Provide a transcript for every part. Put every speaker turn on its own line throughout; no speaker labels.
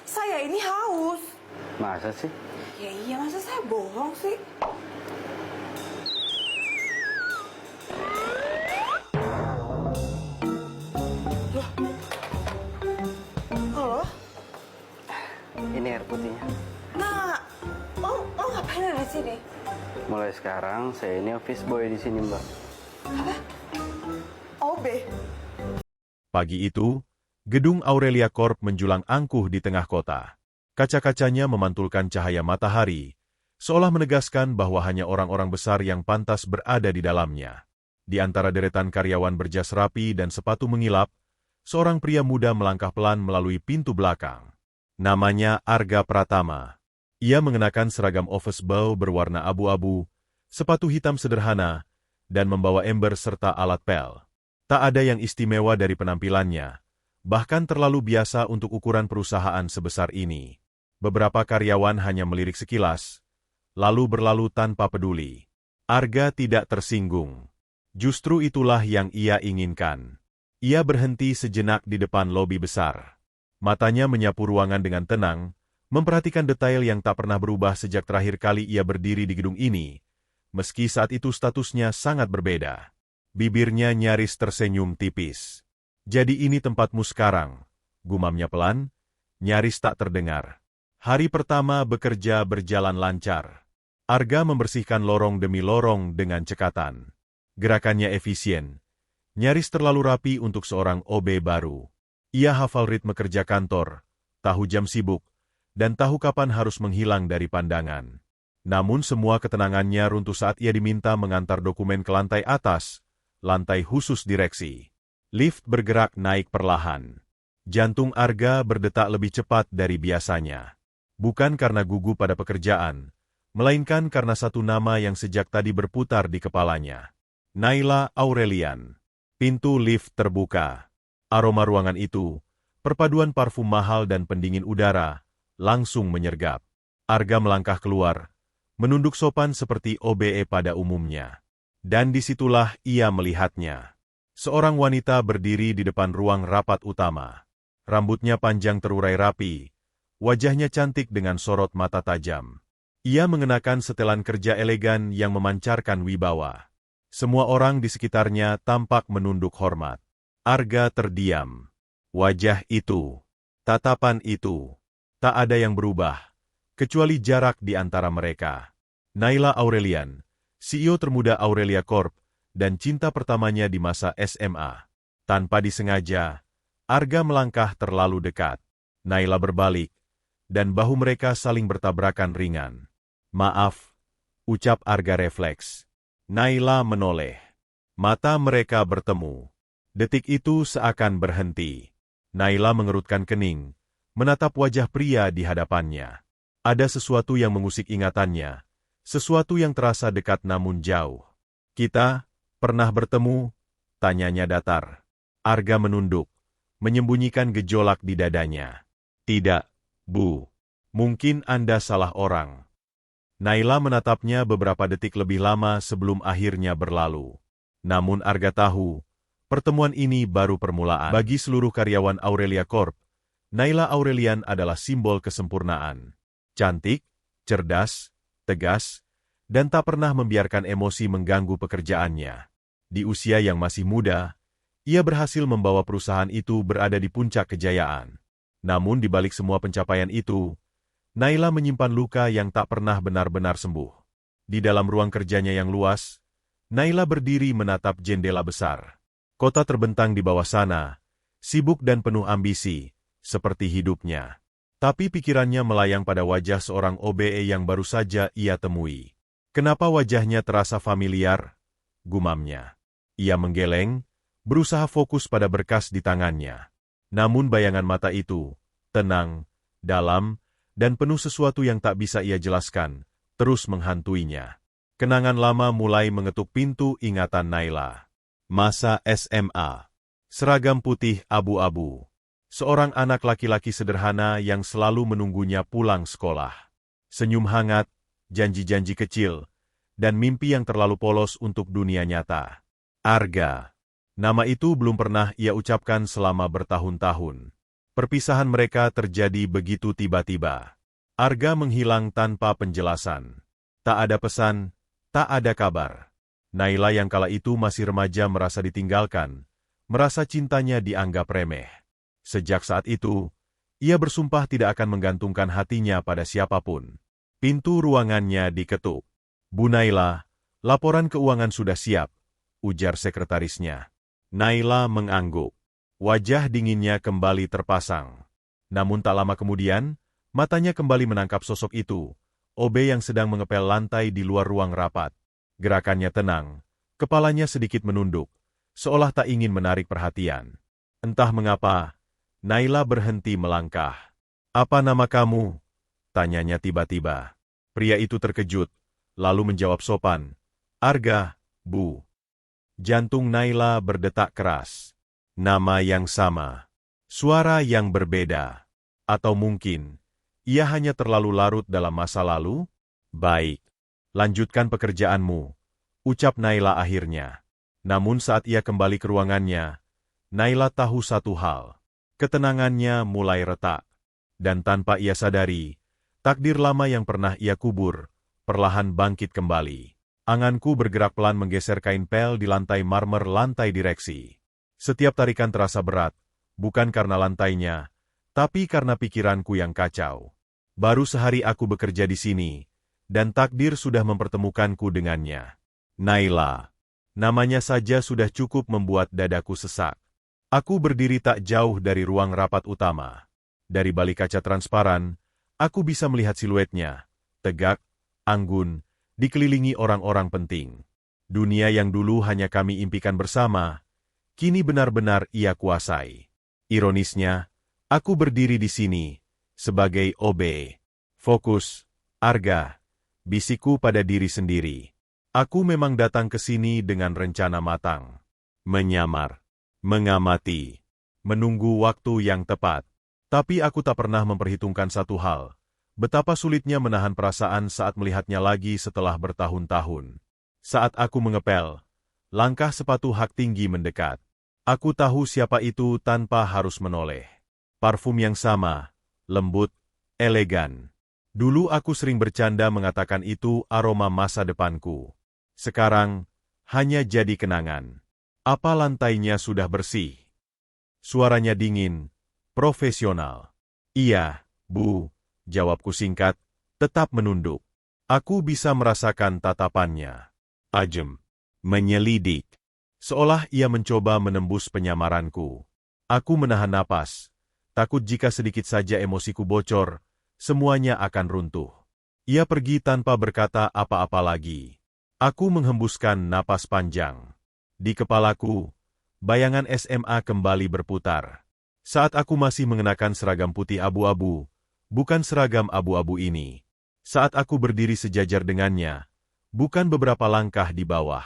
Saya ini haus.
Masa sih?
Ya iya, masa saya bohong sih? Loh. Halo?
Ini air putihnya.
Nah, oh ngapain ada di sini?
Mulai sekarang saya ini office boy di sini, Mbak.
Apa? OB?
Pagi itu, gedung Aurelia Corp menjulang angkuh di tengah kota. Kaca-kacanya memantulkan cahaya matahari, seolah menegaskan bahwa hanya orang-orang besar yang pantas berada di dalamnya. Di antara deretan karyawan berjas rapi dan sepatu mengilap, seorang pria muda melangkah pelan melalui pintu belakang. Namanya Arga Pratama. Ia mengenakan seragam office boy berwarna abu-abu, sepatu hitam sederhana, dan membawa ember serta alat pel. Tak ada yang istimewa dari penampilannya, bahkan terlalu biasa untuk ukuran perusahaan sebesar ini. Beberapa karyawan hanya melirik sekilas, lalu berlalu tanpa peduli. Arga tidak tersinggung. Justru itulah yang ia inginkan. Ia berhenti sejenak di depan lobi besar. Matanya menyapu ruangan dengan tenang, memperhatikan detail yang tak pernah berubah sejak terakhir kali ia berdiri di gedung ini, meski saat itu statusnya sangat berbeda. Bibirnya nyaris tersenyum tipis. "Jadi ini tempatmu sekarang," gumamnya pelan, nyaris tak terdengar. Hari pertama bekerja berjalan lancar. Arga membersihkan lorong demi lorong dengan cekatan. Gerakannya efisien, nyaris terlalu rapi untuk seorang OB baru. Ia hafal ritme kerja kantor, tahu jam sibuk, dan tahu kapan harus menghilang dari pandangan. Namun semua ketenangannya runtuh saat ia diminta mengantar dokumen ke lantai atas, lantai khusus direksi. Lift bergerak naik perlahan. Jantung Arga berdetak lebih cepat dari biasanya. Bukan karena gugup pada pekerjaan, melainkan karena satu nama yang sejak tadi berputar di kepalanya. Naila Aurelian. Pintu lift terbuka. Aroma ruangan itu, perpaduan parfum mahal dan pendingin udara, langsung menyergap. Arga melangkah keluar, menunduk sopan seperti OBE pada umumnya. Dan disitulah ia melihatnya. Seorang wanita berdiri di depan ruang rapat utama. Rambutnya panjang terurai rapi, wajahnya cantik dengan sorot mata tajam. Ia mengenakan setelan kerja elegan yang memancarkan wibawa. Semua orang di sekitarnya tampak menunduk hormat. Arga terdiam. Wajah itu, tatapan itu, tak ada yang berubah, kecuali jarak di antara mereka. Naila Aurelian, CEO termuda Aurelia Corp, dan cinta pertamanya di masa SMA. Tanpa disengaja, Arga melangkah terlalu dekat. Naila berbalik, dan bahu mereka saling bertabrakan ringan. "Maaf," ucap Arga refleks. Naila menoleh. Mata mereka bertemu. Detik itu seakan berhenti. Naila mengerutkan kening, menatap wajah pria di hadapannya. Ada sesuatu yang mengusik ingatannya, sesuatu yang terasa dekat namun jauh. "Kita pernah bertemu?" tanyanya datar. Arga menunduk, menyembunyikan gejolak di dadanya. "Tidak, Bu. Mungkin Anda salah orang." Naila menatapnya beberapa detik lebih lama sebelum akhirnya berlalu. Namun Arga tahu, pertemuan ini baru permulaan. Bagi seluruh karyawan Aurelia Corp, Naila Aurelian adalah simbol kesempurnaan. Cantik, cerdas, tegas, dan tak pernah membiarkan emosi mengganggu pekerjaannya. Di usia yang masih muda, ia berhasil membawa perusahaan itu berada di puncak kejayaan. Namun di balik semua pencapaian itu, Naila menyimpan luka yang tak pernah benar-benar sembuh. Di dalam ruang kerjanya yang luas, Naila berdiri menatap jendela besar. Kota terbentang di bawah sana, sibuk dan penuh ambisi, seperti hidupnya. Tapi pikirannya melayang pada wajah seorang OBE yang baru saja ia temui. "Kenapa wajahnya terasa familiar?" gumamnya. Ia menggeleng, berusaha fokus pada berkas di tangannya. Namun bayangan mata itu, tenang, dalam, dan penuh sesuatu yang tak bisa ia jelaskan, terus menghantuinya. Kenangan lama mulai mengetuk pintu ingatan Naila. Masa SMA. Seragam putih abu-abu. Seorang anak laki-laki sederhana yang selalu menunggunya pulang sekolah. Senyum hangat, janji-janji kecil, dan mimpi yang terlalu polos untuk dunia nyata. Arga. Nama itu belum pernah ia ucapkan selama bertahun-tahun. Perpisahan mereka terjadi begitu tiba-tiba. Arga menghilang tanpa penjelasan. Tak ada pesan, tak ada kabar. Naila yang kala itu masih remaja merasa ditinggalkan, merasa cintanya dianggap remeh. Sejak saat itu, ia bersumpah tidak akan menggantungkan hatinya pada siapapun. Pintu ruangannya diketuk. "Bu Naila, laporan keuangan sudah siap," ujar sekretarisnya. Naila mengangguk. Wajah dinginnya kembali terpasang. Namun tak lama kemudian, matanya kembali menangkap sosok itu, OB yang sedang mengepel lantai di luar ruang rapat. Gerakannya tenang, kepalanya sedikit menunduk, seolah tak ingin menarik perhatian. Entah mengapa, Naila berhenti melangkah. "Apa nama kamu?" tanyanya tiba-tiba. Pria itu terkejut, lalu menjawab sopan, "Arga, Bu." Jantung Naila berdetak keras. Nama yang sama, suara yang berbeda. Atau mungkin, ia hanya terlalu larut dalam masa lalu? "Baik, lanjutkan pekerjaanmu," ucap Naila akhirnya. Namun saat ia kembali ke ruangannya, Naila tahu satu hal. Ketenangannya mulai retak. Dan tanpa ia sadari, takdir lama yang pernah ia kubur, perlahan bangkit kembali. Anganku bergerak pelan menggeser kain pel di lantai marmer lantai direksi. Setiap tarikan terasa berat, bukan karena lantainya, tapi karena pikiranku yang kacau. Baru sehari aku bekerja di sini, dan takdir sudah mempertemukanku dengannya. Naila. Namanya saja sudah cukup membuat dadaku sesak. Aku berdiri tak jauh dari ruang rapat utama. Dari balik kaca transparan, aku bisa melihat siluetnya, tegak, anggun, dikelilingi orang-orang penting. Dunia yang dulu hanya kami impikan bersama, kini benar-benar ia kuasai. Ironisnya, aku berdiri di sini, sebagai OB. "Fokus, Arga," bisikku pada diri sendiri. Aku memang datang ke sini dengan rencana matang. Menyamar, mengamati, menunggu waktu yang tepat. Tapi aku tak pernah memperhitungkan satu hal. Betapa sulitnya menahan perasaan saat melihatnya lagi setelah bertahun-tahun. Saat aku mengepel, langkah sepatu hak tinggi mendekat. Aku tahu siapa itu tanpa harus menoleh. Parfum yang sama, lembut, elegan. Dulu aku sering bercanda mengatakan itu aroma masa depanku. Sekarang, hanya jadi kenangan. Apa lantainya sudah bersih? Suaranya dingin, profesional. "Iya, Bu," jawabku singkat, tetap menunduk. Aku bisa merasakan tatapannya. Tajam, menyelidik. Seolah ia mencoba menembus penyamaranku. Aku menahan napas, takut jika sedikit saja emosiku bocor, semuanya akan runtuh. Ia pergi tanpa berkata apa-apa lagi. Aku menghembuskan napas panjang. Di kepalaku, bayangan SMA kembali berputar. Saat aku masih mengenakan seragam putih abu-abu, bukan seragam abu-abu ini. Saat aku berdiri sejajar dengannya, bukan beberapa langkah di bawah.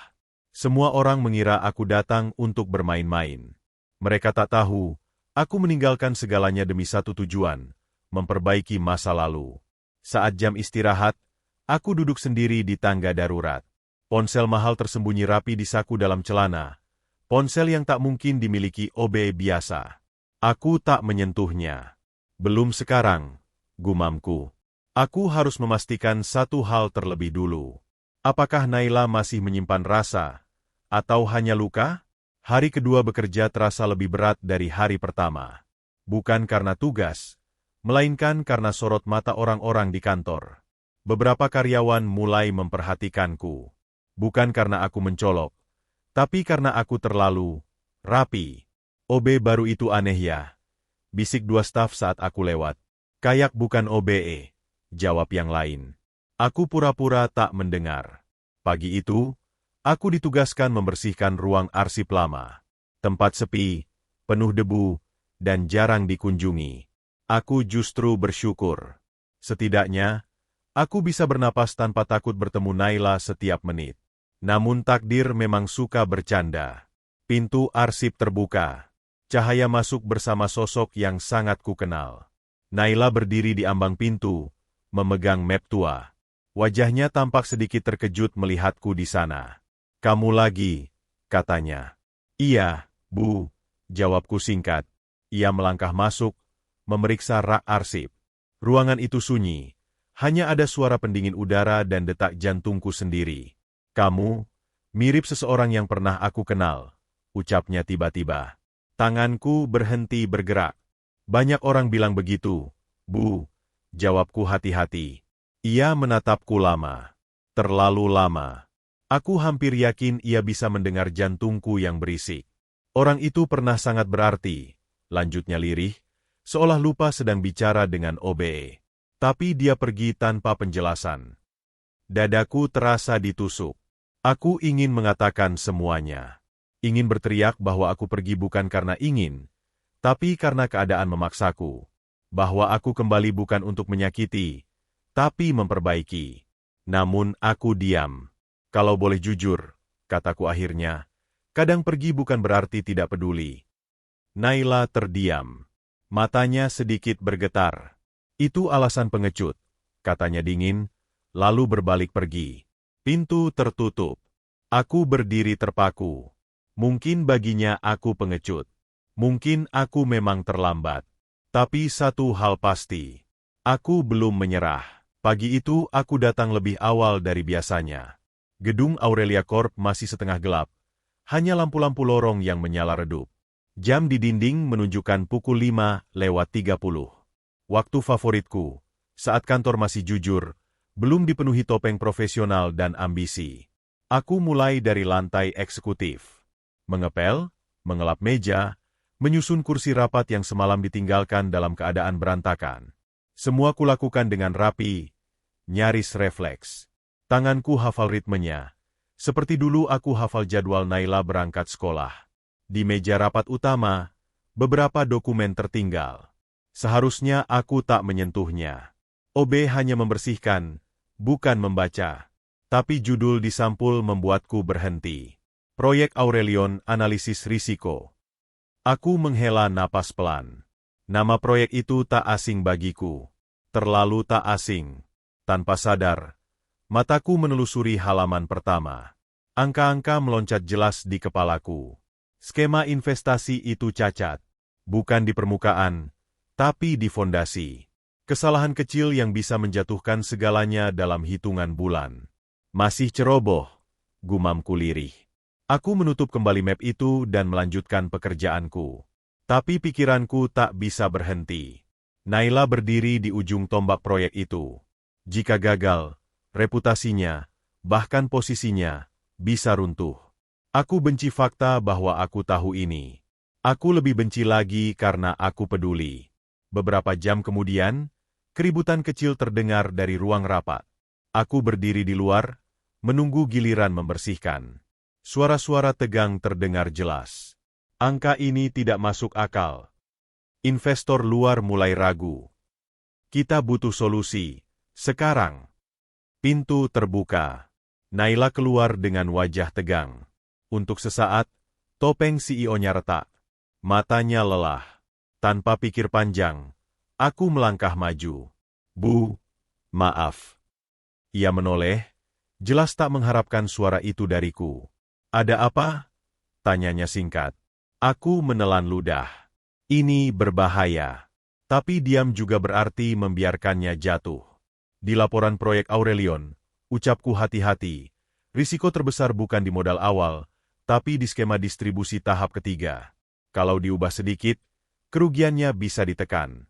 Semua orang mengira aku datang untuk bermain-main. Mereka tak tahu, aku meninggalkan segalanya demi satu tujuan, memperbaiki masa lalu. Saat jam istirahat, aku duduk sendiri di tangga darurat. Ponsel mahal tersembunyi rapi di saku dalam celana. Ponsel yang tak mungkin dimiliki OB biasa. Aku tak menyentuhnya. "Belum sekarang," gumamku. Aku harus memastikan satu hal terlebih dulu. Apakah Naila masih menyimpan rasa? Atau hanya luka? Hari kedua bekerja terasa lebih berat dari hari pertama. Bukan karena tugas, melainkan karena sorot mata orang-orang di kantor. Beberapa karyawan mulai memperhatikanku. Bukan karena aku mencolok, tapi karena aku terlalu rapi. "OB baru itu aneh ya," bisik dua staf saat aku lewat. "Kayak bukan OBE," jawab yang lain. Aku pura-pura tak mendengar. Pagi itu, aku ditugaskan membersihkan ruang arsip lama. Tempat sepi, penuh debu, dan jarang dikunjungi. Aku justru bersyukur. Setidaknya, aku bisa bernapas tanpa takut bertemu Naila setiap menit. Namun takdir memang suka bercanda. Pintu arsip terbuka. Cahaya masuk bersama sosok yang sangat kukenal. Naila berdiri di ambang pintu, memegang map tua. Wajahnya tampak sedikit terkejut melihatku di sana. "Kamu lagi," katanya. "Iya, Bu," jawabku singkat. Ia melangkah masuk, memeriksa rak arsip. Ruangan itu sunyi. Hanya ada suara pendingin udara dan detak jantungku sendiri. Kamu, mirip seseorang yang pernah aku kenal, ucapnya tiba-tiba. Tanganku berhenti bergerak. Banyak orang bilang begitu, Bu. Jawabku hati-hati. Ia menatapku lama. Terlalu lama. Aku hampir yakin ia bisa mendengar jantungku yang berisik. Orang itu pernah sangat berarti, lanjutnya lirih, seolah lupa sedang bicara dengan OBE. Tapi dia pergi tanpa penjelasan. Dadaku terasa ditusuk. Aku ingin mengatakan semuanya. Ingin berteriak bahwa aku pergi bukan karena ingin, tapi karena keadaan memaksaku. Bahwa aku kembali bukan untuk menyakiti, tapi memperbaiki. Namun aku diam. Kalau boleh jujur, kataku akhirnya, kadang pergi bukan berarti tidak peduli. Naila terdiam. Matanya sedikit bergetar. Itu alasan pengecut, katanya dingin, lalu berbalik pergi. Pintu tertutup. Aku berdiri terpaku. Mungkin baginya aku pengecut. Mungkin aku memang terlambat. Tapi satu hal pasti. Aku belum menyerah. Pagi itu aku datang lebih awal dari biasanya. Gedung Aurelia Corp masih setengah gelap. Hanya lampu-lampu lorong yang menyala redup. Jam di dinding menunjukkan pukul 5:30. Waktu favoritku, saat kantor masih jujur, belum dipenuhi topeng profesional dan ambisi. Aku mulai dari lantai eksekutif. Mengepel, mengelap meja, menyusun kursi rapat yang semalam ditinggalkan dalam keadaan berantakan. Semua kulakukan dengan rapi, nyaris refleks. Tanganku hafal ritmenya. Seperti dulu aku hafal jadwal Naila berangkat sekolah. Di meja rapat utama, beberapa dokumen tertinggal. Seharusnya aku tak menyentuhnya. OB hanya membersihkan, bukan membaca. Tapi judul di sampul membuatku berhenti. Proyek Aurelion Analisis Risiko. Aku menghela napas pelan. Nama proyek itu tak asing bagiku. Terlalu tak asing. Tanpa sadar, mataku menelusuri halaman pertama. Angka-angka meloncat jelas di kepalaku. Skema investasi itu cacat. Bukan di permukaan, tapi di fondasi. Kesalahan kecil yang bisa menjatuhkan segalanya dalam hitungan bulan. Masih ceroboh, gumamku lirih. Aku menutup kembali map itu dan melanjutkan pekerjaanku. Tapi pikiranku tak bisa berhenti. Naila berdiri di ujung tombak proyek itu. Jika gagal, reputasinya, bahkan posisinya, bisa runtuh. Aku benci fakta bahwa aku tahu ini. Aku lebih benci lagi karena aku peduli. Beberapa jam kemudian, keributan kecil terdengar dari ruang rapat. Aku berdiri di luar, menunggu giliran membersihkan. Suara-suara tegang terdengar jelas. Angka ini tidak masuk akal. Investor luar mulai ragu. Kita butuh solusi. Sekarang. Pintu terbuka. Naila keluar dengan wajah tegang. Untuk sesaat, topeng CEO-nya retak. Matanya lelah. Tanpa pikir panjang, aku melangkah maju. Bu, maaf. Ia menoleh, jelas tak mengharapkan suara itu dariku. Ada apa? Tanyanya singkat. Aku menelan ludah. Ini berbahaya. Tapi diam juga berarti membiarkannya jatuh. Di laporan proyek Aurelion, ucapku hati-hati. Risiko terbesar bukan di modal awal, tapi di skema distribusi tahap ketiga. Kalau diubah sedikit, kerugiannya bisa ditekan.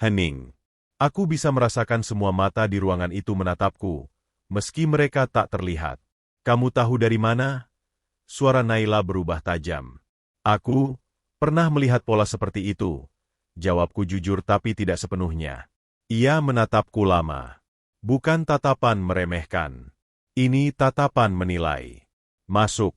Hening. Aku bisa merasakan semua mata di ruangan itu menatapku, meski mereka tak terlihat. Kamu tahu dari mana? Suara Naila berubah tajam. Aku pernah melihat pola seperti itu. Jawabku jujur tapi tidak sepenuhnya. Ia menatapku lama. Bukan tatapan meremehkan. Ini tatapan menilai. Masuk,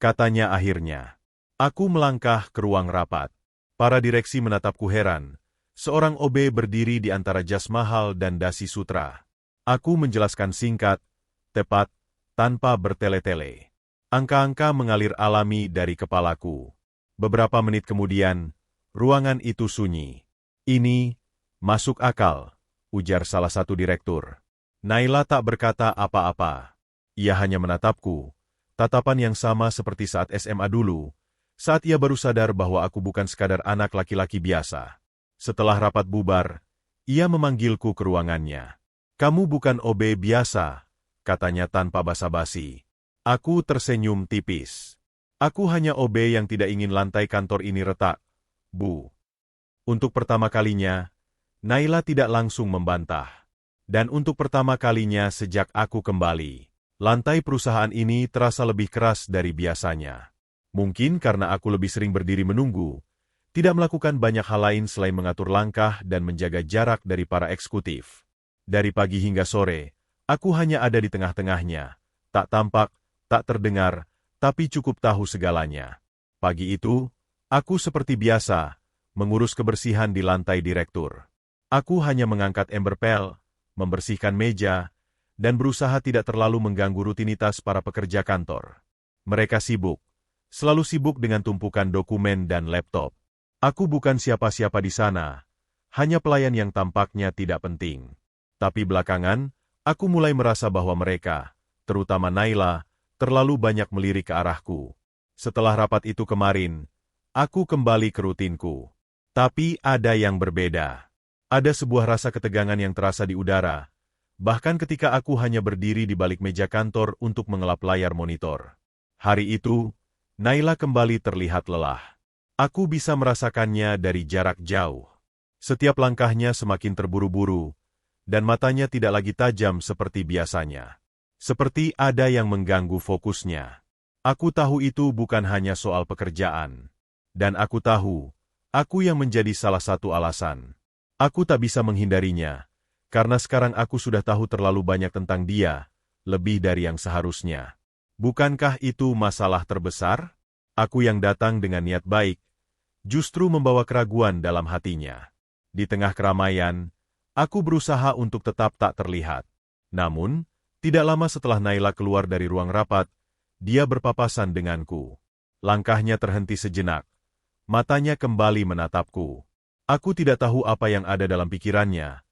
katanya akhirnya. Aku melangkah ke ruang rapat. Para direksi menatapku heran. Seorang OB berdiri di antara jas mahal dan dasi sutra. Aku menjelaskan singkat, tepat, tanpa bertele-tele. Angka-angka mengalir alami dari kepalaku. Beberapa menit kemudian, ruangan itu sunyi. Ini, masuk akal, ujar salah satu direktur. Naila tak berkata apa-apa. Ia hanya menatapku, tatapan yang sama seperti saat SMA dulu, saat ia baru sadar bahwa aku bukan sekadar anak laki-laki biasa. Setelah rapat bubar, ia memanggilku ke ruangannya. "Kamu bukan OB biasa," katanya tanpa basa-basi. Aku tersenyum tipis. "Aku hanya OB yang tidak ingin lantai kantor ini retak, Bu." Untuk pertama kalinya, Naila tidak langsung membantah. Dan untuk pertama kalinya sejak aku kembali, lantai perusahaan ini terasa lebih keras dari biasanya. Mungkin karena aku lebih sering berdiri menunggu, tidak melakukan banyak hal lain selain mengatur langkah dan menjaga jarak dari para eksekutif. Dari pagi hingga sore, aku hanya ada di tengah-tengahnya, tak tampak, tak terdengar, tapi cukup tahu segalanya. Pagi itu, aku seperti biasa, mengurus kebersihan di lantai direktur. Aku hanya mengangkat ember pel, membersihkan meja, dan berusaha tidak terlalu mengganggu rutinitas para pekerja kantor. Mereka sibuk, selalu sibuk dengan tumpukan dokumen dan laptop. Aku bukan siapa-siapa di sana, hanya pelayan yang tampaknya tidak penting. Tapi belakangan, aku mulai merasa bahwa mereka, terutama Naila, terlalu banyak melirik ke arahku. Setelah rapat itu kemarin, aku kembali ke rutinku. Tapi ada yang berbeda. Ada sebuah rasa ketegangan yang terasa di udara, bahkan ketika aku hanya berdiri di balik meja kantor untuk mengelap layar monitor. Hari itu, Naila kembali terlihat lelah. Aku bisa merasakannya dari jarak jauh. Setiap langkahnya semakin terburu-buru, dan matanya tidak lagi tajam seperti biasanya. Seperti ada yang mengganggu fokusnya. Aku tahu itu bukan hanya soal pekerjaan. Dan aku tahu, aku yang menjadi salah satu alasan. Aku tak bisa menghindarinya, karena sekarang aku sudah tahu terlalu banyak tentang dia, lebih dari yang seharusnya. Bukankah itu masalah terbesar? Aku yang datang dengan niat baik, justru membawa keraguan dalam hatinya. Di tengah keramaian, aku berusaha untuk tetap tak terlihat. Namun, tidak lama setelah Naila keluar dari ruang rapat, dia berpapasan denganku. Langkahnya terhenti sejenak. Matanya kembali menatapku. Aku tidak tahu apa yang ada dalam pikirannya,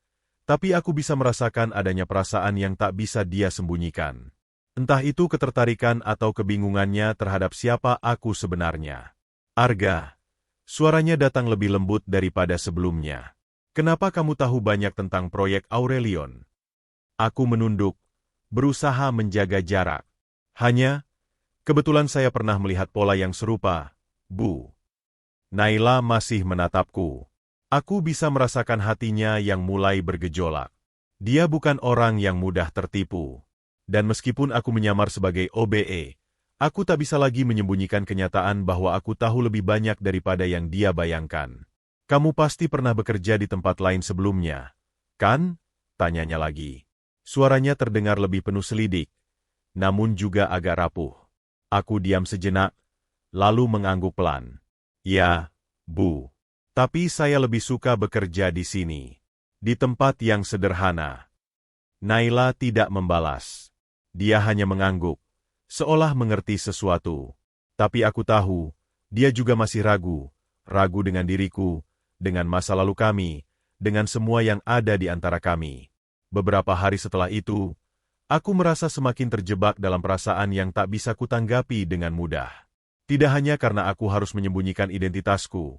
tapi aku bisa merasakan adanya perasaan yang tak bisa dia sembunyikan. Entah itu ketertarikan atau kebingungannya terhadap siapa aku sebenarnya. "Arga," suaranya datang lebih lembut daripada sebelumnya. "Kenapa kamu tahu banyak tentang proyek Aurelion?" Aku menunduk, berusaha menjaga jarak. Kebetulan saya pernah melihat pola yang serupa, Bu." Naila masih menatapku. Aku bisa merasakan hatinya yang mulai bergejolak. Dia bukan orang yang mudah tertipu. Dan meskipun aku menyamar sebagai OBE, aku tak bisa lagi menyembunyikan kenyataan bahwa aku tahu lebih banyak daripada yang dia bayangkan. "Kamu pasti pernah bekerja di tempat lain sebelumnya, kan?" tanyanya lagi. Suaranya terdengar lebih penuh selidik, namun juga agak rapuh. Aku diam sejenak, lalu mengangguk pelan. "Ya, Bu. Tapi saya lebih suka bekerja di sini. Di tempat yang sederhana." Naila tidak membalas. Dia hanya mengangguk, seolah mengerti sesuatu. Tapi aku tahu, dia juga masih ragu dengan diriku, dengan masa lalu kami, dengan semua yang ada di antara kami. Beberapa hari setelah itu, aku merasa semakin terjebak dalam perasaan yang tak bisa kutanggapi dengan mudah. Tidak hanya karena aku harus menyembunyikan identitasku,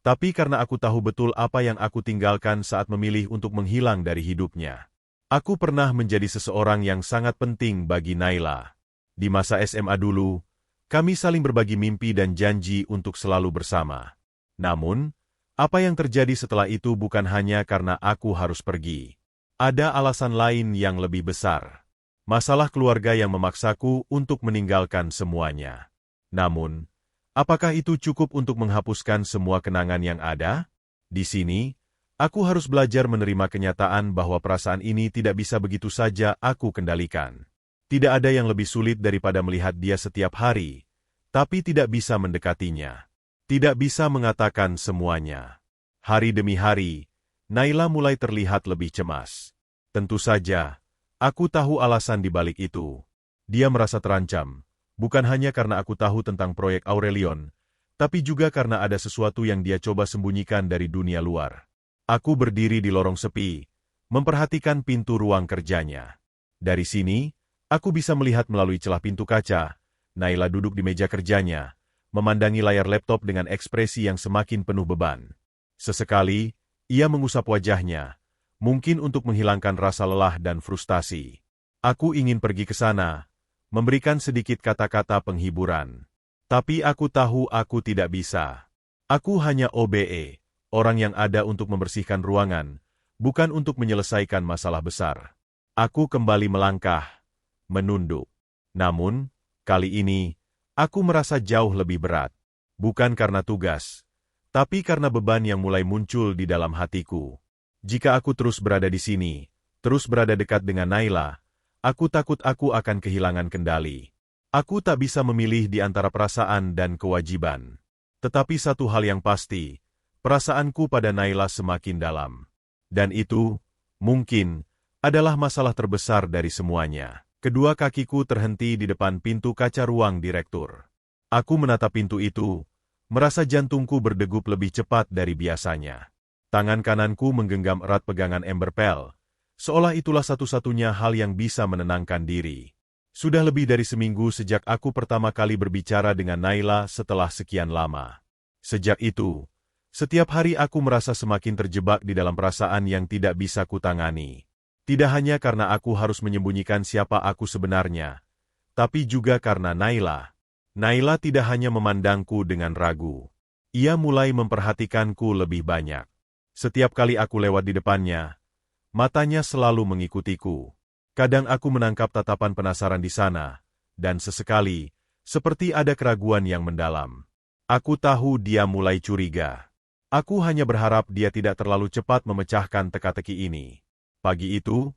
tapi karena aku tahu betul apa yang aku tinggalkan saat memilih untuk menghilang dari hidupnya. Aku pernah menjadi seseorang yang sangat penting bagi Naila. Di masa SMA dulu, kami saling berbagi mimpi dan janji untuk selalu bersama. Namun, apa yang terjadi setelah itu bukan hanya karena aku harus pergi. Ada alasan lain yang lebih besar. Masalah keluarga yang memaksaku untuk meninggalkan semuanya. Namun, apakah itu cukup untuk menghapuskan semua kenangan yang ada? Di sini, aku harus belajar menerima kenyataan bahwa perasaan ini tidak bisa begitu saja aku kendalikan. Tidak ada yang lebih sulit daripada melihat dia setiap hari, tapi tidak bisa mendekatinya. Tidak bisa mengatakan semuanya. Hari demi hari, Naila mulai terlihat lebih cemas. Tentu saja, aku tahu alasan di balik itu. Dia merasa terancam. Bukan hanya karena aku tahu tentang proyek Aurelion, tapi juga karena ada sesuatu yang dia coba sembunyikan dari dunia luar. Aku berdiri di lorong sepi, memperhatikan pintu ruang kerjanya. Dari sini, aku bisa melihat melalui celah pintu kaca, Naila duduk di meja kerjanya, memandangi layar laptop dengan ekspresi yang semakin penuh beban. Sesekali, Ia mengusap wajahnya, mungkin untuk menghilangkan rasa lelah dan frustasi. Aku ingin pergi ke sana, memberikan sedikit kata-kata penghiburan. Tapi aku tahu aku tidak bisa. Aku hanya OBE, orang yang ada untuk membersihkan ruangan, bukan untuk menyelesaikan masalah besar. Aku kembali melangkah, menunduk. Namun, kali ini, aku merasa jauh lebih berat. Bukan karena tugas, tapi karena beban yang mulai muncul di dalam hatiku. Jika aku terus berada di sini, terus berada dekat dengan Naila, aku takut aku akan kehilangan kendali. Aku tak bisa memilih di antara perasaan dan kewajiban. Tetapi satu hal yang pasti, perasaanku pada Naila semakin dalam. Dan itu, mungkin, adalah masalah terbesar dari semuanya. Kedua kakiku terhenti di depan pintu kaca ruang direktur. Aku menatap pintu itu, merasa jantungku berdegup lebih cepat dari biasanya. Tangan kananku menggenggam erat pegangan ember pel, seolah itulah satu-satunya hal yang bisa menenangkan diri. Sudah lebih dari seminggu sejak aku pertama kali berbicara dengan Naila setelah sekian lama. Sejak itu, setiap hari aku merasa semakin terjebak di dalam perasaan yang tidak bisa kutangani. Tidak hanya karena aku harus menyembunyikan siapa aku sebenarnya, tapi juga karena Naila. Naila tidak hanya memandangku dengan ragu. Ia mulai memperhatikanku lebih banyak. Setiap kali aku lewat di depannya, matanya selalu mengikutiku. Kadang aku menangkap tatapan penasaran di sana, dan sesekali, seperti ada keraguan yang mendalam. Aku tahu dia mulai curiga. Aku hanya berharap dia tidak terlalu cepat memecahkan teka-teki ini. Pagi itu,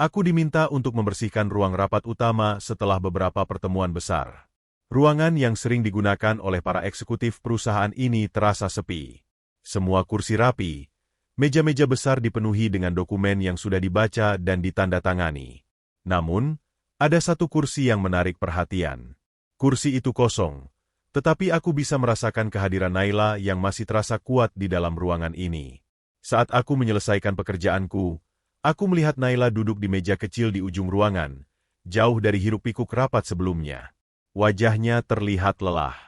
aku diminta untuk membersihkan ruang rapat utama setelah beberapa pertemuan besar. Ruangan yang sering digunakan oleh para eksekutif perusahaan ini terasa sepi. Semua kursi rapi, meja-meja besar dipenuhi dengan dokumen yang sudah dibaca dan ditandatangani. Namun, ada satu kursi yang menarik perhatian. Kursi itu kosong, tetapi aku bisa merasakan kehadiran Naila yang masih terasa kuat di dalam ruangan ini. Saat aku menyelesaikan pekerjaanku, aku melihat Naila duduk di meja kecil di ujung ruangan, jauh dari hiruk-pikuk rapat sebelumnya. Wajahnya terlihat lelah.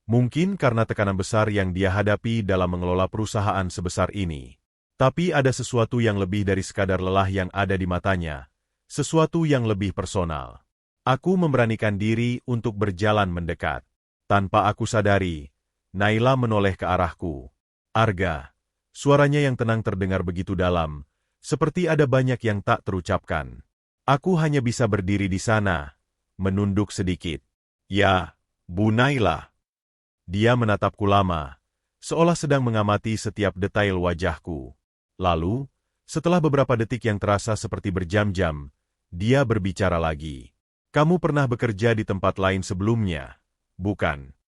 Mungkin karena tekanan besar yang dia hadapi dalam mengelola perusahaan sebesar ini. Tapi ada sesuatu yang lebih dari sekadar lelah yang ada di matanya, sesuatu yang lebih personal. Aku memberanikan diri untuk berjalan mendekat. Tanpa aku sadari, Naila menoleh ke arahku. Arga, suaranya yang tenang terdengar begitu dalam, seperti ada banyak yang tak terucapkan. Aku hanya bisa berdiri di sana, menunduk sedikit. Ya, Bu Naila. Dia menatapku lama, seolah sedang mengamati setiap detail wajahku. Lalu, setelah beberapa detik yang terasa seperti berjam-jam, dia berbicara lagi. Kamu pernah bekerja di tempat lain sebelumnya, bukan?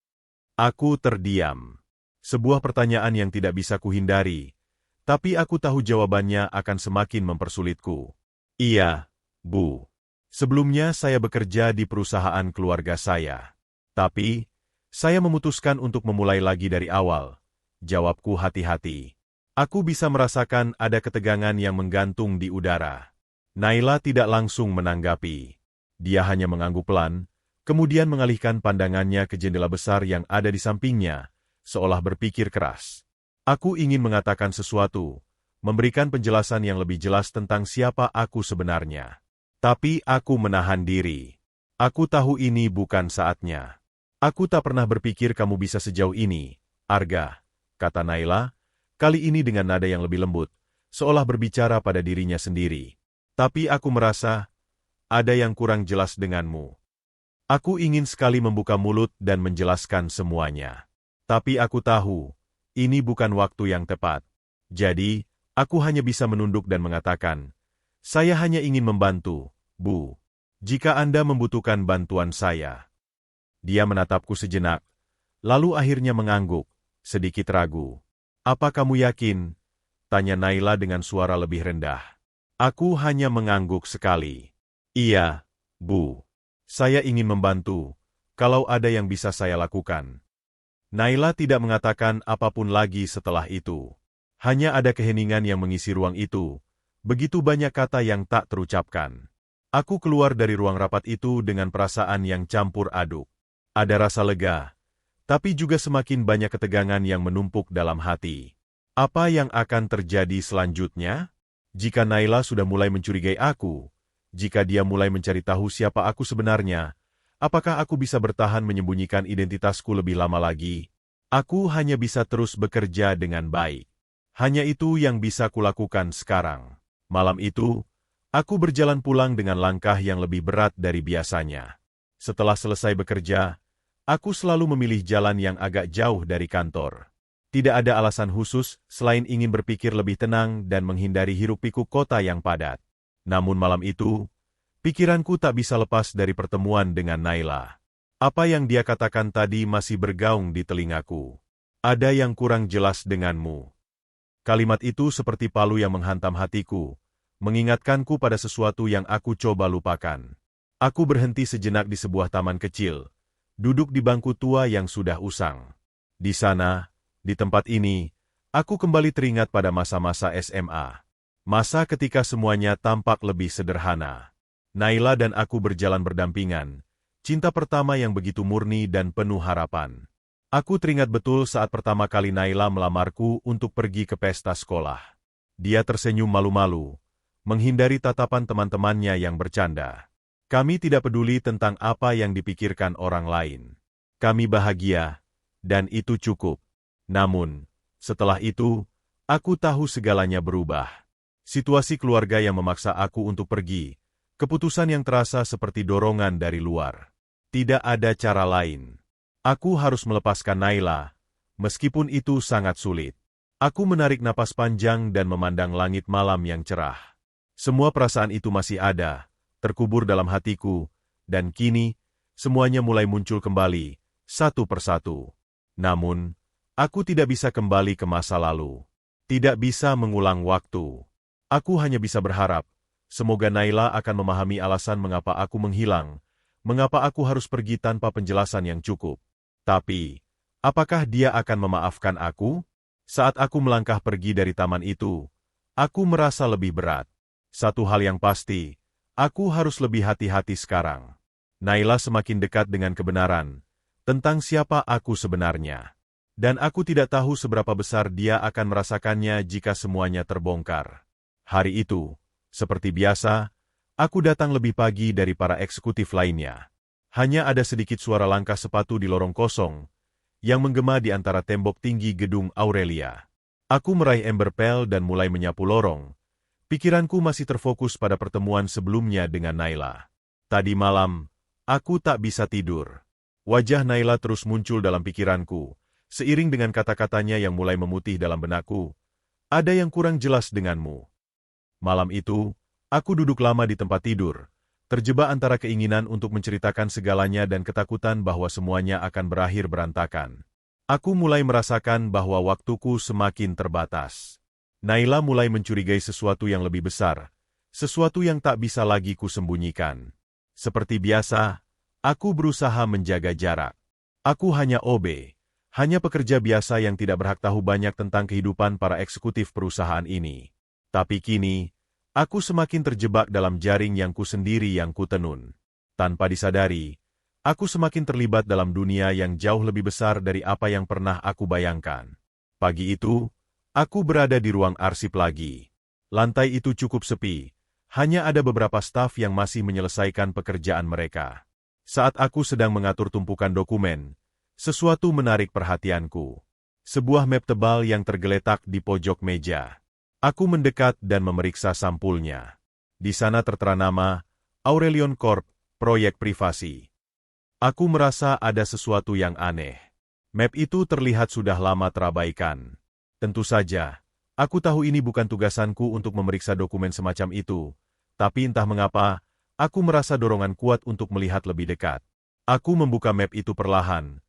Aku terdiam. Sebuah pertanyaan yang tidak bisa kuhindari, tapi aku tahu jawabannya akan semakin mempersulitku. Iya, Bu. Sebelumnya saya bekerja di perusahaan keluarga saya. Tapi, saya memutuskan untuk memulai lagi dari awal. Jawabku hati-hati. Aku bisa merasakan ada ketegangan yang menggantung di udara. Naila tidak langsung menanggapi. Dia hanya mengangguk pelan, kemudian mengalihkan pandangannya ke jendela besar yang ada di sampingnya, seolah berpikir keras. Aku ingin mengatakan sesuatu, memberikan penjelasan yang lebih jelas tentang siapa aku sebenarnya. Tapi aku menahan diri. Aku tahu ini bukan saatnya. Aku tak pernah berpikir kamu bisa sejauh ini, Arga, kata Naila, kali ini dengan nada yang lebih lembut, seolah berbicara pada dirinya sendiri. Tapi aku merasa, ada yang kurang jelas denganmu. Aku ingin sekali membuka mulut dan menjelaskan semuanya. Tapi aku tahu, ini bukan waktu yang tepat. Jadi, aku hanya bisa menunduk dan mengatakan, saya hanya ingin membantu, Bu. Jika Anda membutuhkan bantuan saya. Dia menatapku sejenak, lalu akhirnya mengangguk, sedikit ragu. Apa kamu yakin? Tanya Naila dengan suara lebih rendah. Aku hanya mengangguk sekali. Iya, Bu. Saya ingin membantu, kalau ada yang bisa saya lakukan. Naila tidak mengatakan apapun lagi setelah itu. Hanya ada keheningan yang mengisi ruang itu, begitu banyak kata yang tak terucapkan. Aku keluar dari ruang rapat itu dengan perasaan yang campur aduk. Ada rasa lega, tapi juga semakin banyak ketegangan yang menumpuk dalam hati. Apa yang akan terjadi selanjutnya? Jika Naila sudah mulai mencurigai aku, jika dia mulai mencari tahu siapa aku sebenarnya, apakah aku bisa bertahan menyembunyikan identitasku lebih lama lagi? Aku hanya bisa terus bekerja dengan baik. Hanya itu yang bisa kulakukan sekarang. Malam itu, aku berjalan pulang dengan langkah yang lebih berat dari biasanya. Setelah selesai bekerja, aku selalu memilih jalan yang agak jauh dari kantor. Tidak ada alasan khusus selain ingin berpikir lebih tenang dan menghindari hiruk-pikuk kota yang padat. Namun malam itu, pikiranku tak bisa lepas dari pertemuan dengan Naila. Apa yang dia katakan tadi masih bergaung di telingaku. Ada yang kurang jelas denganmu. Kalimat itu seperti palu yang menghantam hatiku, mengingatkanku pada sesuatu yang aku coba lupakan. Aku berhenti sejenak di sebuah taman kecil, duduk di bangku tua yang sudah usang. Di sana, di tempat ini, aku kembali teringat pada masa-masa SMA. Masa ketika semuanya tampak lebih sederhana. Naila dan aku berjalan berdampingan, cinta pertama yang begitu murni dan penuh harapan. Aku teringat betul saat pertama kali Naila melamarku untuk pergi ke pesta sekolah. Dia tersenyum malu-malu, menghindari tatapan teman-temannya yang bercanda. Kami tidak peduli tentang apa yang dipikirkan orang lain. Kami bahagia, dan itu cukup. Namun, setelah itu, aku tahu segalanya berubah. Situasi keluarga yang memaksa aku untuk pergi, keputusan yang terasa seperti dorongan dari luar. Tidak ada cara lain. Aku harus melepaskan Naila, meskipun itu sangat sulit. Aku menarik napas panjang dan memandang langit malam yang cerah. Semua perasaan itu masih ada, terkubur dalam hatiku, dan kini, semuanya mulai muncul kembali, satu persatu. Namun, aku tidak bisa kembali ke masa lalu. Tidak bisa mengulang waktu. Aku hanya bisa berharap, semoga Naila akan memahami alasan mengapa aku menghilang, mengapa aku harus pergi tanpa penjelasan yang cukup. Tapi, apakah dia akan memaafkan aku? Saat aku melangkah pergi dari taman itu, aku merasa lebih berat. Satu hal yang pasti, aku harus lebih hati-hati sekarang. Naila semakin dekat dengan kebenaran tentang siapa aku sebenarnya. Dan aku tidak tahu seberapa besar dia akan merasakannya jika semuanya terbongkar. Hari itu, seperti biasa, aku datang lebih pagi dari para eksekutif lainnya. Hanya ada sedikit suara langkah sepatu di lorong kosong, yang menggema di antara tembok tinggi gedung Aurelia. Aku meraih ember pel dan mulai menyapu lorong. Pikiranku masih terfokus pada pertemuan sebelumnya dengan Naila. Tadi malam, aku tak bisa tidur. Wajah Naila terus muncul dalam pikiranku, seiring dengan kata-katanya yang mulai memutih dalam benakku. Ada yang kurang jelas denganmu. Malam itu, aku duduk lama di tempat tidur, terjebak antara keinginan untuk menceritakan segalanya dan ketakutan bahwa semuanya akan berakhir berantakan. Aku mulai merasakan bahwa waktuku semakin terbatas. Naila mulai mencurigai sesuatu yang lebih besar, sesuatu yang tak bisa lagi kusembunyikan. Seperti biasa, aku berusaha menjaga jarak. Aku hanya OB, hanya pekerja biasa yang tidak berhak tahu banyak tentang kehidupan para eksekutif perusahaan ini. Tapi kini, aku semakin terjebak dalam jaring yang ku sendiri yang kutenun. Tanpa disadari, aku semakin terlibat dalam dunia yang jauh lebih besar dari apa yang pernah aku bayangkan. Pagi itu, aku berada di ruang arsip lagi. Lantai itu cukup sepi, hanya ada beberapa staf yang masih menyelesaikan pekerjaan mereka. Saat aku sedang mengatur tumpukan dokumen, sesuatu menarik perhatianku. Sebuah map tebal yang tergeletak di pojok meja. Aku mendekat dan memeriksa sampulnya. Di sana tertera nama, Aurelion Corp, proyek privasi. Aku merasa ada sesuatu yang aneh. Map itu terlihat sudah lama terabaikan. Tentu saja, aku tahu ini bukan tugasanku untuk memeriksa dokumen semacam itu, tapi entah mengapa, aku merasa dorongan kuat untuk melihat lebih dekat. Aku membuka map itu perlahan,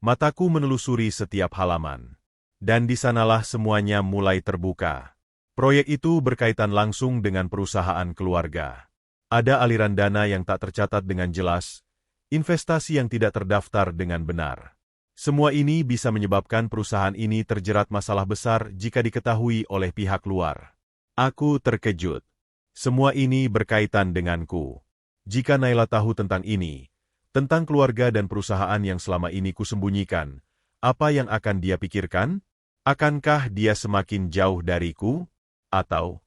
mataku menelusuri setiap halaman. Dan di sanalah semuanya mulai terbuka. Proyek itu berkaitan langsung dengan perusahaan keluarga. Ada aliran dana yang tak tercatat dengan jelas, investasi yang tidak terdaftar dengan benar. Semua ini bisa menyebabkan perusahaan ini terjerat masalah besar jika diketahui oleh pihak luar. Aku terkejut. Semua ini berkaitan denganku. Jika Naila tahu tentang ini, tentang keluarga dan perusahaan yang selama ini kusembunyikan, apa yang akan dia pikirkan? Akankah dia semakin jauh dariku? Atau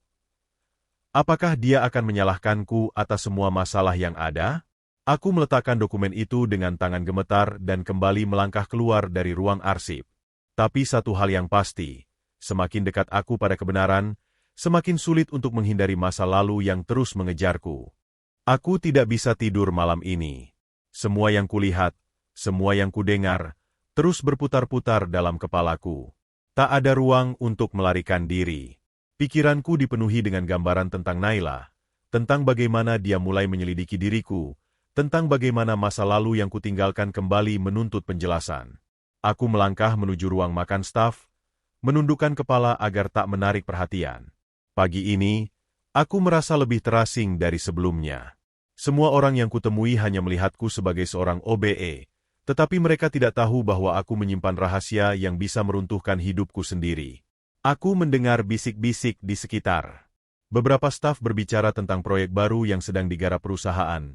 apakah dia akan menyalahkanku atas semua masalah yang ada? Aku meletakkan dokumen itu dengan tangan gemetar dan kembali melangkah keluar dari ruang arsip. Tapi satu hal yang pasti, semakin dekat aku pada kebenaran, semakin sulit untuk menghindari masa lalu yang terus mengejarku. Aku tidak bisa tidur malam ini. Semua yang kulihat, semua yang kudengar, terus berputar-putar dalam kepalaku. Tak ada ruang untuk melarikan diri. Pikiranku dipenuhi dengan gambaran tentang Naila, tentang bagaimana dia mulai menyelidiki diriku, tentang bagaimana masa lalu yang kutinggalkan kembali menuntut penjelasan. Aku melangkah menuju ruang makan staf, menundukkan kepala agar tak menarik perhatian. Pagi ini, aku merasa lebih terasing dari sebelumnya. Semua orang yang kutemui hanya melihatku sebagai seorang OBE, tetapi mereka tidak tahu bahwa aku menyimpan rahasia yang bisa meruntuhkan hidupku sendiri. Aku mendengar bisik-bisik di sekitar. Beberapa staf berbicara tentang proyek baru yang sedang digarap perusahaan,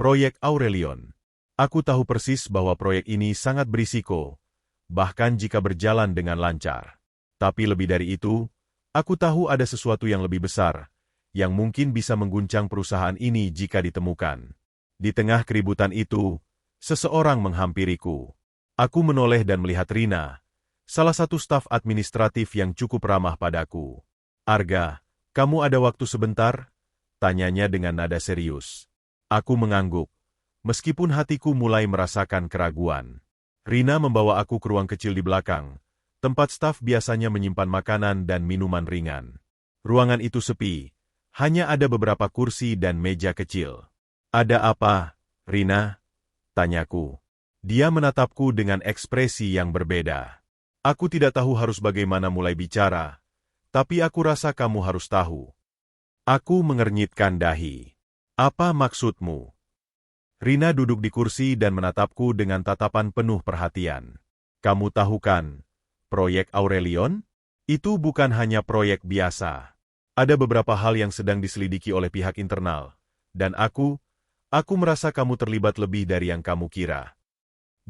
proyek Aurelion. Aku tahu persis bahwa proyek ini sangat berisiko, bahkan jika berjalan dengan lancar. Tapi lebih dari itu, aku tahu ada sesuatu yang lebih besar, yang mungkin bisa mengguncang perusahaan ini jika ditemukan. Di tengah keributan itu, seseorang menghampiriku. Aku menoleh dan melihat Rina, salah satu staf administratif yang cukup ramah padaku. "Arga, kamu ada waktu sebentar?" tanyanya dengan nada serius. Aku mengangguk, meskipun hatiku mulai merasakan keraguan. Rina membawa aku ke ruang kecil di belakang, tempat staf biasanya menyimpan makanan dan minuman ringan. Ruangan itu sepi, hanya ada beberapa kursi dan meja kecil. "Ada apa, Rina?" tanyaku. Dia menatapku dengan ekspresi yang berbeda. Aku tidak tahu harus bagaimana mulai bicara, tapi aku rasa kamu harus tahu. Aku mengernyitkan dahi. "Apa maksudmu?" Rina duduk di kursi dan menatapku dengan tatapan penuh perhatian. "Kamu tahu kan, proyek Aurelion? Itu bukan hanya proyek biasa. Ada beberapa hal yang sedang diselidiki oleh pihak internal, dan aku merasa kamu terlibat lebih dari yang kamu kira."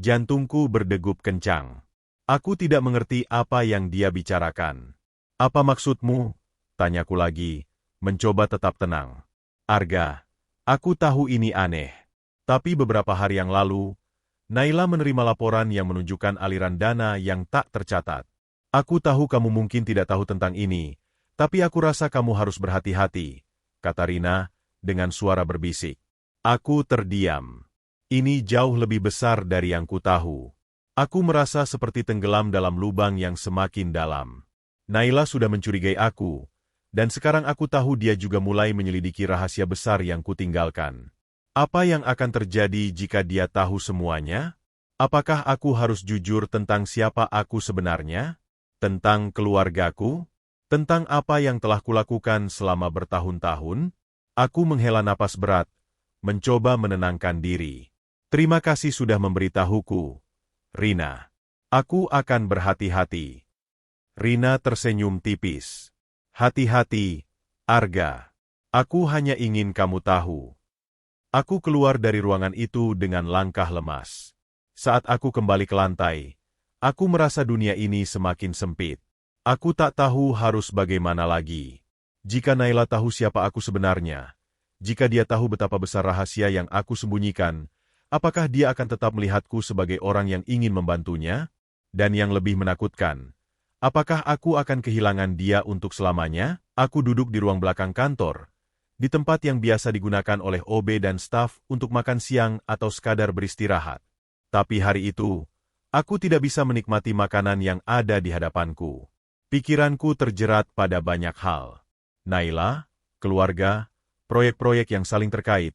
Jantungku berdegup kencang. Aku tidak mengerti apa yang dia bicarakan. "Apa maksudmu?" tanyaku lagi, mencoba tetap tenang. "Arga, aku tahu ini aneh, tapi beberapa hari yang lalu, Naila menerima laporan yang menunjukkan aliran dana yang tak tercatat. Aku tahu kamu mungkin tidak tahu tentang ini, tapi aku rasa kamu harus berhati-hati," kata Rina dengan suara berbisik. Aku terdiam. Ini jauh lebih besar dari yang ku tahu. Aku merasa seperti tenggelam dalam lubang yang semakin dalam. Naila sudah mencurigai aku, dan sekarang aku tahu dia juga mulai menyelidiki rahasia besar yang kutinggalkan. Apa yang akan terjadi jika dia tahu semuanya? Apakah aku harus jujur tentang siapa aku sebenarnya? Tentang keluargaku? Tentang apa yang telah kulakukan selama bertahun-tahun? Aku menghela napas berat, mencoba menenangkan diri. "Terima kasih sudah memberitahuku, Rina. Aku akan berhati-hati." Rina tersenyum tipis. "Hati-hati, Arga. Aku hanya ingin kamu tahu." Aku keluar dari ruangan itu dengan langkah lemas. Saat aku kembali ke lantai, aku merasa dunia ini semakin sempit. Aku tak tahu harus bagaimana lagi. Jika Naila tahu siapa aku sebenarnya, jika dia tahu betapa besar rahasia yang aku sembunyikan, apakah dia akan tetap melihatku sebagai orang yang ingin membantunya? Dan yang lebih menakutkan, apakah aku akan kehilangan dia untuk selamanya? Aku duduk di ruang belakang kantor, di tempat yang biasa digunakan oleh OB dan staf untuk makan siang atau sekadar beristirahat. Tapi hari itu, aku tidak bisa menikmati makanan yang ada di hadapanku. Pikiranku terjerat pada banyak hal. Naila, keluarga, proyek-proyek yang saling terkait,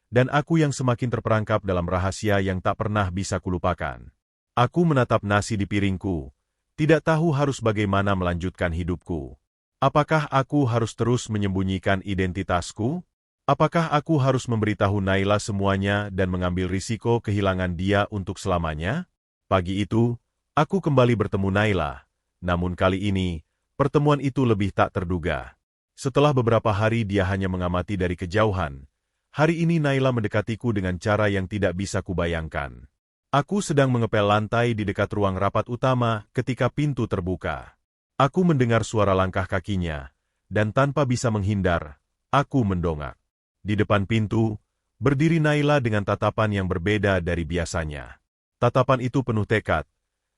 dan aku yang semakin terperangkap dalam rahasia yang tak pernah bisa kulupakan. Aku menatap nasi di piringku, tidak tahu harus bagaimana melanjutkan hidupku. Apakah aku harus terus menyembunyikan identitasku? Apakah aku harus memberitahu Naila semuanya dan mengambil risiko kehilangan dia untuk selamanya? Pagi itu, aku kembali bertemu Naila, namun kali ini, pertemuan itu lebih tak terduga. Setelah beberapa hari dia hanya mengamati dari kejauhan, hari ini Naila mendekatiku dengan cara yang tidak bisa kubayangkan. Aku sedang mengepel lantai di dekat ruang rapat utama ketika pintu terbuka. Aku mendengar suara langkah kakinya, dan tanpa bisa menghindar, aku mendongak. Di depan pintu, berdiri Naila dengan tatapan yang berbeda dari biasanya. Tatapan itu penuh tekad,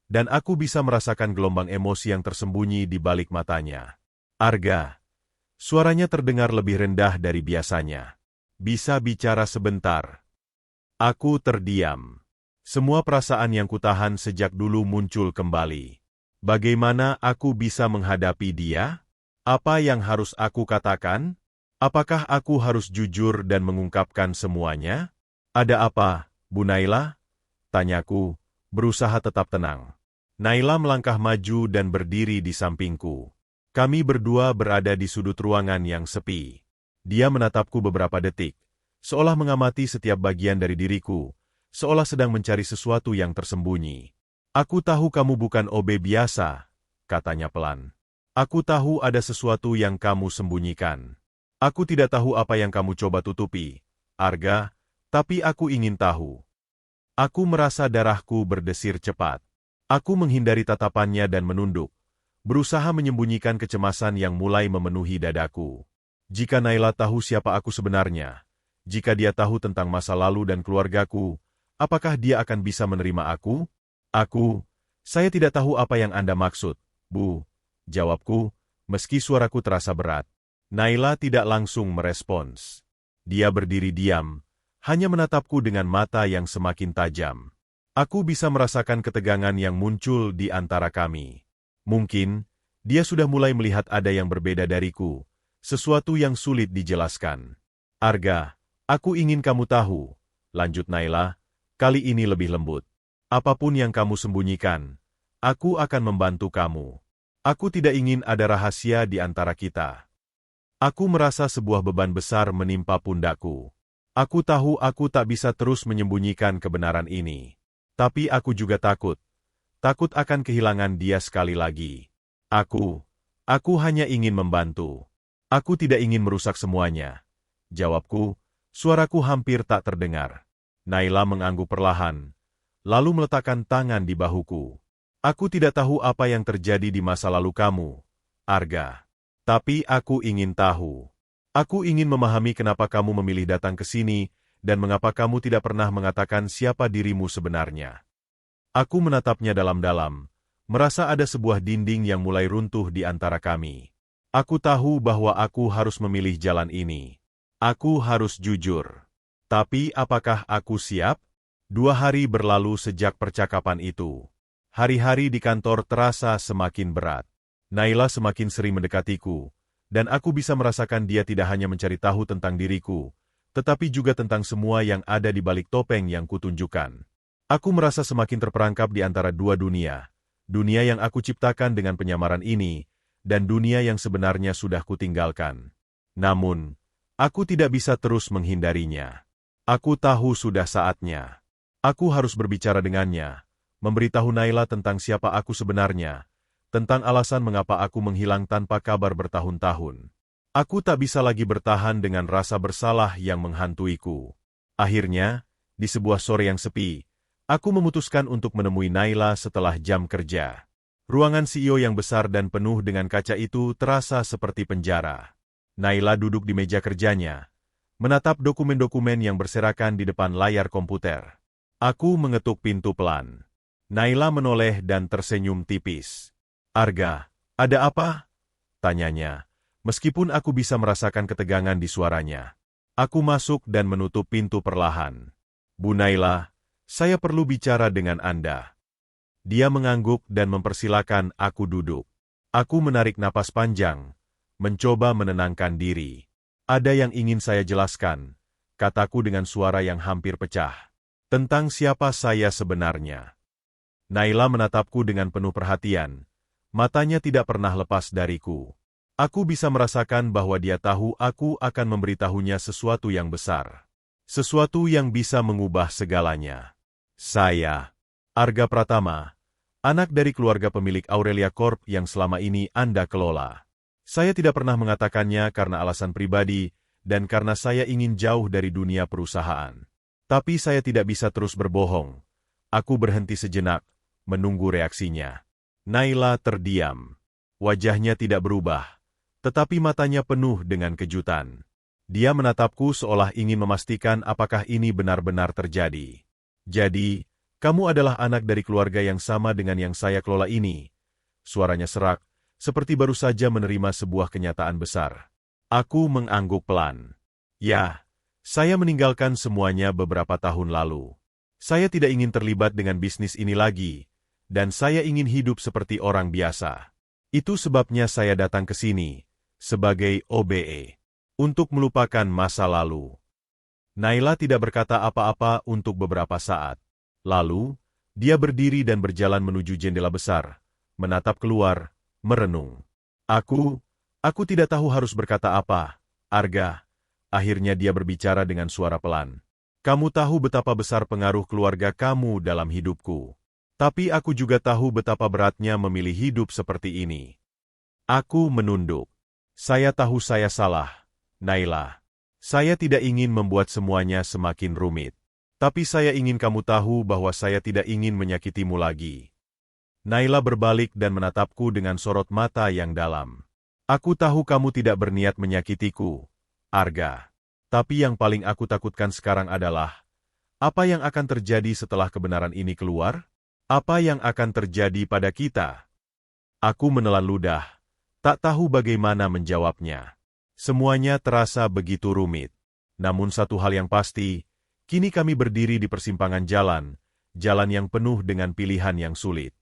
dan aku bisa merasakan gelombang emosi yang tersembunyi di balik matanya. Arga. Suaranya terdengar lebih rendah dari biasanya. Bisa bicara sebentar. Aku terdiam. Semua perasaan yang kutahan sejak dulu muncul kembali. Bagaimana aku bisa menghadapi dia? Apa yang harus aku katakan? Apakah aku harus jujur dan mengungkapkan semuanya? Ada apa, Bu Naila? Tanyaku, berusaha tetap tenang. Naila melangkah maju dan berdiri di sampingku. Kami berdua berada di sudut ruangan yang sepi. Dia menatapku beberapa detik, seolah mengamati setiap bagian dari diriku, seolah sedang mencari sesuatu yang tersembunyi. Aku tahu kamu bukan OB biasa, katanya pelan. Aku tahu ada sesuatu yang kamu sembunyikan. Aku tidak tahu apa yang kamu coba tutupi, Arga, tapi aku ingin tahu. Aku merasa darahku berdesir cepat. Aku menghindari tatapannya dan menunduk, berusaha menyembunyikan kecemasan yang mulai memenuhi dadaku. Jika Naila tahu siapa aku sebenarnya, jika dia tahu tentang masa lalu dan keluargaku, apakah dia akan bisa menerima aku? Saya tidak tahu apa yang Anda maksud, Bu. Jawabku, meski suaraku terasa berat. Naila tidak langsung merespons. Dia berdiri diam, hanya menatapku dengan mata yang semakin tajam. Aku bisa merasakan ketegangan yang muncul di antara kami. Mungkin, dia sudah mulai melihat ada yang berbeda dariku, sesuatu yang sulit dijelaskan. Arga, aku ingin kamu tahu, lanjut Naila, kali ini lebih lembut. Apapun yang kamu sembunyikan, aku akan membantu kamu. Aku tidak ingin ada rahasia di antara kita. Aku merasa sebuah beban besar menimpa pundakku. Aku tahu aku tak bisa terus menyembunyikan kebenaran ini. Tapi aku juga takut. Takut akan kehilangan dia sekali lagi. Aku hanya ingin membantu. Aku tidak ingin merusak semuanya. Jawabku, suaraku hampir tak terdengar. Naila mengangguk perlahan, lalu meletakkan tangan di bahuku. Aku tidak tahu apa yang terjadi di masa lalu kamu, Arga. Tapi aku ingin tahu. Aku ingin memahami kenapa kamu memilih datang ke sini, dan mengapa kamu tidak pernah mengatakan siapa dirimu sebenarnya. Aku menatapnya dalam-dalam, merasa ada sebuah dinding yang mulai runtuh di antara kami. Aku tahu bahwa aku harus memilih jalan ini. Aku harus jujur. Tapi apakah aku siap? 2 hari berlalu sejak percakapan itu. Hari-hari di kantor terasa semakin berat. Naila semakin sering mendekatiku, dan aku bisa merasakan dia tidak hanya mencari tahu tentang diriku, tetapi juga tentang semua yang ada di balik topeng yang kutunjukkan. Aku merasa semakin terperangkap di antara dua dunia, dunia yang aku ciptakan dengan penyamaran ini, dan dunia yang sebenarnya sudah kutinggalkan. Namun, aku tidak bisa terus menghindarinya. Aku tahu sudah saatnya. Aku harus berbicara dengannya, memberitahu Naila tentang siapa aku sebenarnya, tentang alasan mengapa aku menghilang tanpa kabar bertahun-tahun. Aku tak bisa lagi bertahan dengan rasa bersalah yang menghantuiku. Akhirnya, di sebuah sore yang sepi, aku memutuskan untuk menemui Naila setelah jam kerja. Ruangan CEO yang besar dan penuh dengan kaca itu terasa seperti penjara. Naila duduk di meja kerjanya, menatap dokumen-dokumen yang berserakan di depan layar komputer. Aku mengetuk pintu pelan. Naila menoleh dan tersenyum tipis. Arga, ada apa? Tanyanya, meskipun aku bisa merasakan ketegangan di suaranya. Aku masuk dan menutup pintu perlahan. Bu Naila, saya perlu bicara dengan Anda. Dia mengangguk dan mempersilakan aku duduk. Aku menarik napas panjang, mencoba menenangkan diri. Ada yang ingin saya jelaskan, kataku dengan suara yang hampir pecah. Tentang siapa saya sebenarnya. Naila menatapku dengan penuh perhatian. Matanya tidak pernah lepas dariku. Aku bisa merasakan bahwa dia tahu aku akan memberitahunya sesuatu yang besar. Sesuatu yang bisa mengubah segalanya. Saya, Arga Pratama, anak dari keluarga pemilik Aurelia Corp yang selama ini Anda kelola. Saya tidak pernah mengatakannya karena alasan pribadi dan karena saya ingin jauh dari dunia perusahaan. Tapi saya tidak bisa terus berbohong. Aku berhenti sejenak, menunggu reaksinya. Naila terdiam. Wajahnya tidak berubah, tetapi matanya penuh dengan kejutan. Dia menatapku seolah ingin memastikan apakah ini benar-benar terjadi. Jadi, kamu adalah anak dari keluarga yang sama dengan yang saya kelola ini. Suaranya serak, seperti baru saja menerima sebuah kenyataan besar. Aku mengangguk pelan. Ya, saya meninggalkan semuanya beberapa tahun lalu. Saya tidak ingin terlibat dengan bisnis ini lagi, dan saya ingin hidup seperti orang biasa. Itu sebabnya saya datang ke sini, sebagai OBE, untuk melupakan masa lalu. Naila tidak berkata apa-apa untuk beberapa saat. Lalu, dia berdiri dan berjalan menuju jendela besar, menatap keluar, merenung. Aku tidak tahu harus berkata apa, Arga. Akhirnya dia berbicara dengan suara pelan. Kamu tahu betapa besar pengaruh keluarga kamu dalam hidupku. Tapi aku juga tahu betapa beratnya memilih hidup seperti ini. Aku menunduk. Saya tahu saya salah, Naila. Saya tidak ingin membuat semuanya semakin rumit. Tapi saya ingin kamu tahu bahwa saya tidak ingin menyakitimu lagi. Naila berbalik dan menatapku dengan sorot mata yang dalam. Aku tahu kamu tidak berniat menyakitiku, Arga. Tapi yang paling aku takutkan sekarang adalah, apa yang akan terjadi setelah kebenaran ini keluar? Apa yang akan terjadi pada kita? Aku menelan ludah, tak tahu bagaimana menjawabnya. Semuanya terasa begitu rumit. Namun satu hal yang pasti, kini kami berdiri di persimpangan jalan yang penuh dengan pilihan yang sulit.